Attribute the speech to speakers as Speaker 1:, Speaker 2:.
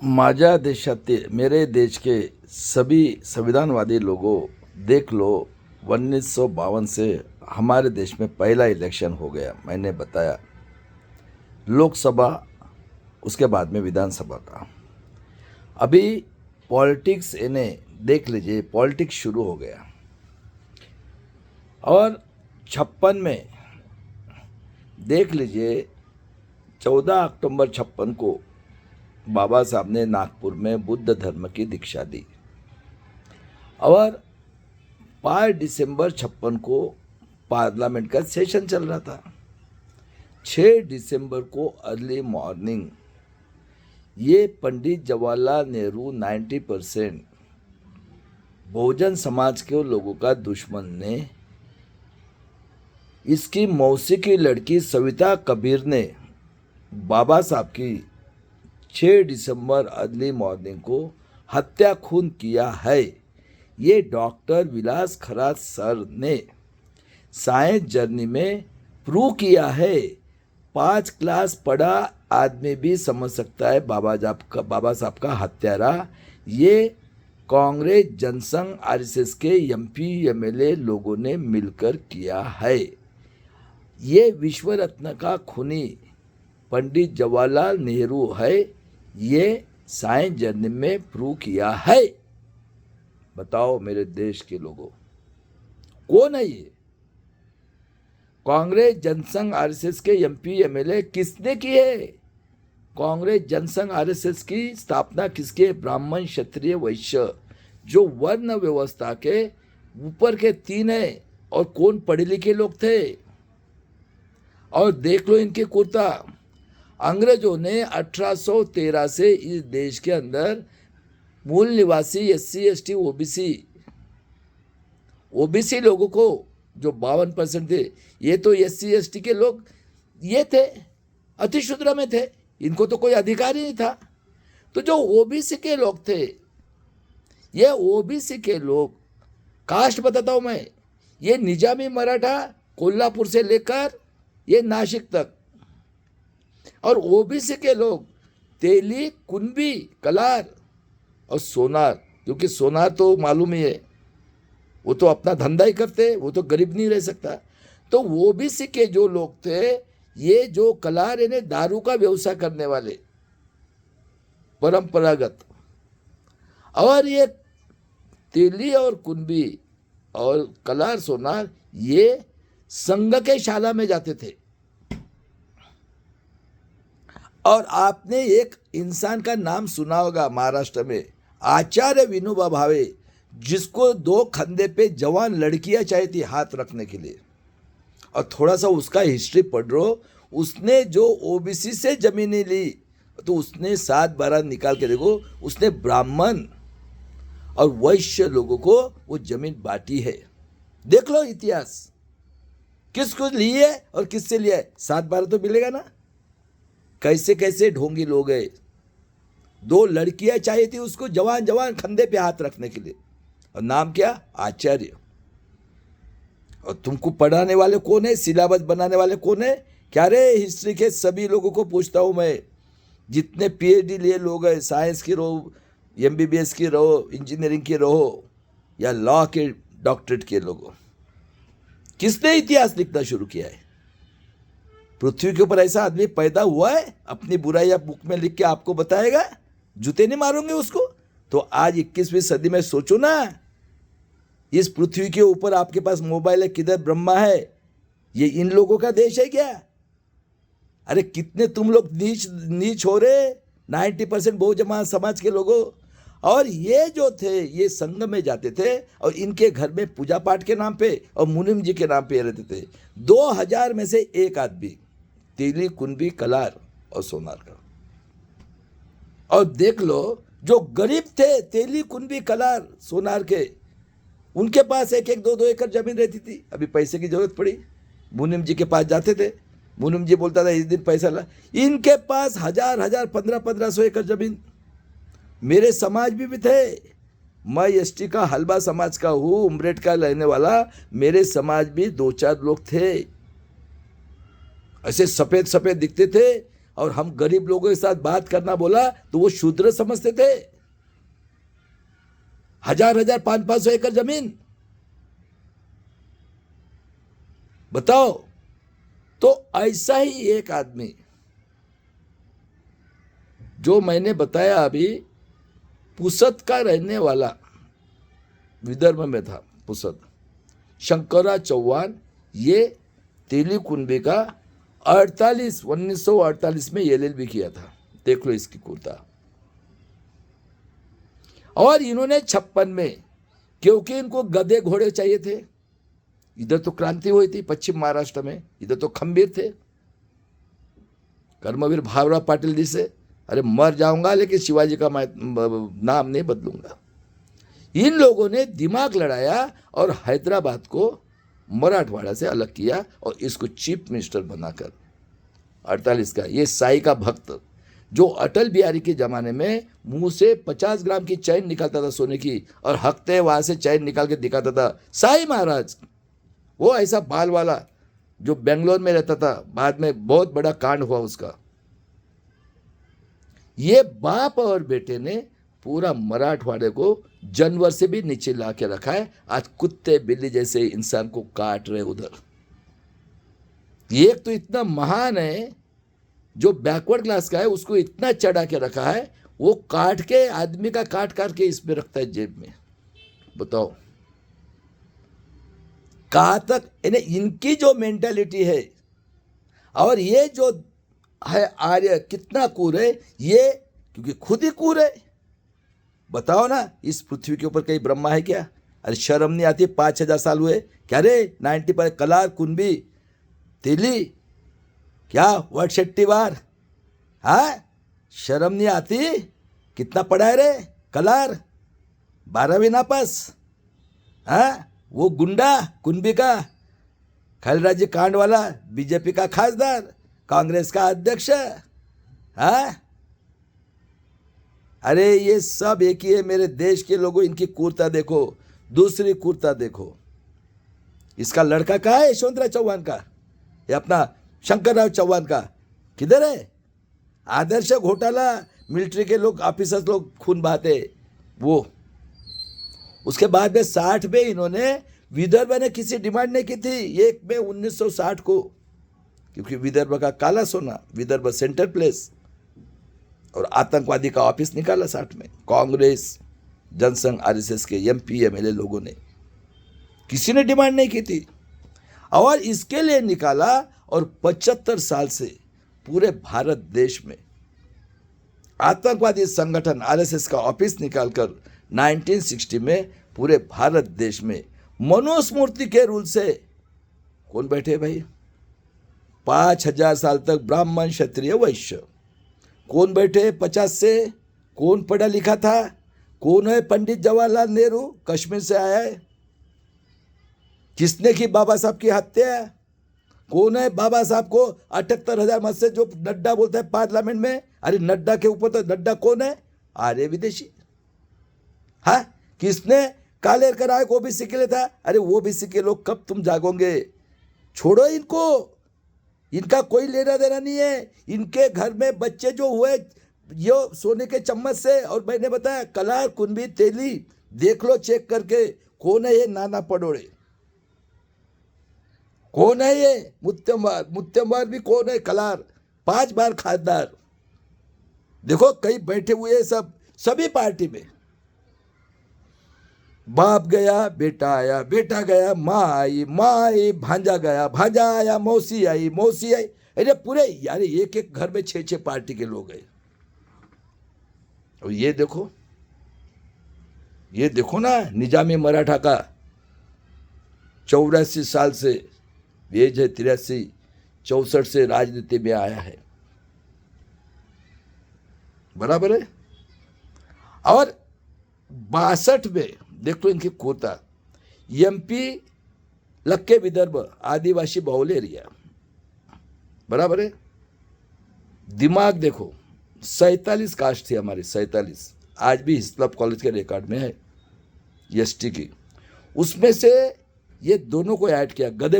Speaker 1: माझ्या देशातील मेरे देश के सभी संविधानवादी लोगों देख लो 1952 से हमारे देश में पहला इलेक्शन हो गया। मैंने बताया लोकसभा, उसके बाद में विधानसभा का। अभी पॉलिटिक्स इन्हें देख लीजिए, पॉलिटिक्स शुरू हो गया। और 56 में देख लीजिए 14 अक्टूबर 56 को बाबा साहब ने नागपुर में बुद्ध धर्म की दीक्षा दी और 5 दिसंबर 56 को पार्लियामेंट का सेशन चल रहा था। 6 दिसंबर को अर्ली मॉर्निंग ये पंडित जवाहरलाल नेहरू 90% बहुजन समाज के लोगों का दुश्मन ने इसकी मौसी की लड़की सविता कबीर ने बाबा साहब की 6 दिसंबर अर्ली मॉर्निंग को हत्या खून किया है। ये डॉक्टर विलास खरात सर ने साइंस जर्नी में प्रूव किया है। 5 क्लास पढ़ा आदमी भी समझ सकता है बाबा साहब का हत्यारा ये कांग्रेस जनसंघ आरएसएस के एमपी एमएलए लोगों ने मिलकर किया है। ये विश्व रत्न का खूनी पंडित जवाहरलाल नेहरू है। ये साइंस जर्नी में प्रूव किया है। बताओ मेरे देश के लोगों, कौन है ये? कांग्रेस जनसंघ आरएसएस के एमपी एमएलए किसने की है? कांग्रेस जनसंघ आरएसएस की स्थापना किसके? ब्राह्मण क्षत्रिय वैश्य जो वर्ण व्यवस्था के ऊपर के 3 है। और कौन पढ़े लिखे लोग थे? और देख लो इनके कुर्ता। अंग्रेजों ने 1813 से इस देश के अंदर मूल निवासी एससी एसटी ओबीसी लोगों को जो 52% थे, ये तो एससी एसटी के लोग ये थे, अतिशूद्र में थे, इनको तो कोई अधिकार ही नहीं था। तो जो ओबीसी के लोग थे, ये ओबीसी के लोग कास्ट बताता हूं मैं, ये निजामी मराठा कोल्हापुर से लेकर ये नासिक तक, और ओबीसी के लोग तेली, कुंभी, कलार और सोनार, क्योंकि सोनार तो मालूम ही है वो तो अपना धंधा ही करते, वो तो गरीब नहीं रह सकता। तो ओबीसी के जो लोग थे, ये जो कलार यानी दारू का व्यवसाय करने वाले परंपरागत, और ये तेली और कुंभी और कलार सोनार ये संघ के शाला में जाते थे। और आपने एक इंसान का नाम सुना होगा महाराष्ट्र में, आचार्य विनोबा भावे, जिसको 2 कंधे पे जवान लड़कियां चाहिए थी हाथ रखने के लिए। और थोड़ा सा उसका हिस्ट्री पढ़ लो, उसने जो ओबीसी से जमीनें ली तो उसने 7-12 निकाल के देखो, उसने ब्राह्मण और वैश्य लोगों को वो जमीन बांटी है। देख लो इतिहास, किसको ली है और किससे लिया है। 7-12 तो मिलेगा ना। कैसे कैसे ढोंगी लोग हैं। 2 लड़कियां चाहिए थी उसको, जवान जवान कंधे पे हाथ रखने के लिए, और नाम क्या? आचार्य। और तुमको पढ़ाने वाले कौन है? सिलेबस बनाने वाले कौन है? क्या रे? हिस्ट्री के सभी लोगों को पूछता हूं मैं, जितने पीएचडी लिए लोग हैं, साइंस की रहो, एमबीबीएस की रहो, इंजीनियरिंग की रहो, या लॉ के डॉक्टरेट के लोगों, किसने इतिहास लिखना शुरू किया है? पृथ्वी के ऊपर ऐसा आदमी पैदा हुआ है अपनी बुराई या बुक में लिख के आपको बताएगा? जूते नहीं मारोगे उसको? तो आज 21वीं सदी में सोचो ना, इस पृथ्वी के ऊपर आपके पास मोबाइल है, किधर ब्रह्मा है? ये इन लोगों का देश है क्या? अरे कितने तुम लोग नीच हो रहे 90% बहुजन समाज के लोगों। और ये जो थे ये संघ में जाते थे और इनके घर में पूजा पाठ के नाम पे और मुनिम जी के नाम पे रहते थे। 2000 में से एक आदमी तेली, कुंभी, कलार और सोनार का। और देख लो जो गरीब थे तेली, कुंभी, कलार, सोनार के, उनके पास 1-1, 2-2 एकड़ जमीन रहती थी। अभी पैसे की जरूरत पड़ी, मुनिम जी के पास जाते थे, मुनिम जी बोलता था इस दिन पैसा ला। इनके पास 1000, 1500 एकड़ जमीन। मेरे समाज भी थे, मैं एसटी का हलवा समाज का हूँ, उमरेट का रहने वाला। मेरे समाज भी 2-4 लोग थे, ऐसे सफ़ेद सफ़ेद दिखते थे और हम गरीब लोगों के साथ बात करना बोला तो वो शूद्र समझते थे। 1000-1000 500 एकड़ जमीन, बताओ। तो ऐसा ही एक आदमी जो मैंने बताया अभी, पुसद का रहने वाला, विदर्भ में था पुसद, शंकरराव चौहान, ये तेली कुंबे का 1948 में LLB किया था। देख लो इसकी कुर्ता। और इन्होंने 56 में, क्योंकि इनको गधे घोड़े चाहिए थे, इधर तो क्रांति हुई थी पश्चिम महाराष्ट्र में, इधर तो खंबीर थे, कर्मवीर भावराव पाटिल जी से, अरे मर जाऊंगा लेकिन शिवाजी का नाम नहीं बदलूंगा। इन लोगों ने दिमाग लड़ाया और हैदराबाद को मराठवाड़ा से अलग किया और इसको चीफ मिनिस्टर बनाकर 48 का, ये साई का भक्त जो अटल बिहारी के जमाने में मुंह से 50 ग्राम की चैन निकालता था सोने की और हकते वहां से चैन निकाल के दिखाता था, साई महाराज, वो ऐसा बाल वाला जो बेंगलोर में रहता था, बाद में बहुत बड़ा कांड हुआ उसका। ये बाप और बेटे ने पूरा मराठवाड़े को जानवर से भी नीचे ला के रखा है। आज कुत्ते बिल्ली जैसे इंसान को काट रहे उधर। एक तो इतना महान है जो बैकवर्ड क्लास का है, उसको इतना चढ़ा के रखा है, वो काट के आदमी का काट के इसमें रखता है जेब में। बताओ कहां तक इनकी जो मेंटालिटी है, और ये जो है आर्य कितना कूर है ये, क्योंकि खुद ही कूर है। बताओ ना, इस पृथ्वी के ऊपर कहीं ब्रह्मा है क्या? अरे शर्म नहीं आती? 5000 साल हुए क्या रे? 90 पर कलार कुंबी तेली क्या वर्ड शेट्टीवार, हाँ शर्म नहीं आती? कितना पढ़ा है रे कलार? 12वीं नापास, हाँ वो गुंडा कुंबी का खैलराजी कांड वाला, बीजेपी का खासदार, कांग्रेस का अध्यक्ष, हाँ। अरे ये सब एक ही है मेरे देश के लोगों। इनकी कूरता देखो। दूसरी कूरता देखो, इसका लड़का कहाँ है? यशवंतराव चौहान का, ये अपना शंकरराव चौहान का किधर है? आदर्श घोटाला, मिलिट्री के लोग ऑफिसर्स लोग खून बहाते वो। उसके बाद में 60 में इन्होंने, विदर्भ ने किसी डिमांड नहीं की थी 1 में 1960 को, क्योंकि विदर्भ का काला सोना, विदर्भ सेंटर प्लेस, और आतंकवादी का ऑफिस निकाला 60 में कांग्रेस, जनसंघ, RSS के MP MLA लोगों ने। किसी ने डिमांड नहीं की थी और इसके लिए निकाला। और 75 साल से पूरे भारत देश में आतंकवादी संगठन RSS का ऑफिस निकालकर 1960 में पूरे भारत देश में मनुस्मृति के रूल से कौन बैठे भाई? 5000 साल तक ब्राह्मण, क्षत्रिय, वैश्य कौन बैठे? 50 से कौन पढ़ा लिखा था? कौन है? पंडित जवाहरलाल नेहरू, कश्मीर से आया है। किसने की बाबा साहब की हत्या? कौन है? बाबा साहब को 78,000 मत से जो नड्डा बोलता है पार्लियामेंट में, अरे नड्डा के ऊपर तो नड्डा कौन है? आर्य विदेशी। हाँ, किसने काले कराए ओबीसी के लिए था? अरे ओबीसी के लोग कब तुम जागोगे? छोड़ो इनको, इनका कोई लेना देना नहीं है। इनके घर में बच्चे जो हुए ये सोने के चम्मच से, और मैंने बताया कलार कुंबी तेली, देख लो चेक करके कौन है ये नाना पडोड़े, कौन है ये मुत्तमवार भी कौन है? कलार 5 बार खासदार। देखो कहीं बैठे हुए सब, सभी पार्टी में। बाप गया बेटा आया, बेटा गया माँ आई, माँ आई भांजा गया, भांजा आया मौसी आई, मौसी आई। अरे पूरे यार एक एक घर में 6-6 पार्टी के लोग हैं। और ये देखो ना, निजामी मराठा का 84 साल से एज है, 83, 64 से राजनीति में आया है, बराबर है। और 62 में देख लो इनकी कोता, MP लक्के विदर्भ आदिवासी बहुल एरिया, बराबर है। दिमाग देखो, 47 कास्ट थी हमारी, 47, आज भी हिस्लॉप कॉलेज के रिकॉर्ड में है ST की। उसमें से ये दोनों को ऐड किया, गधे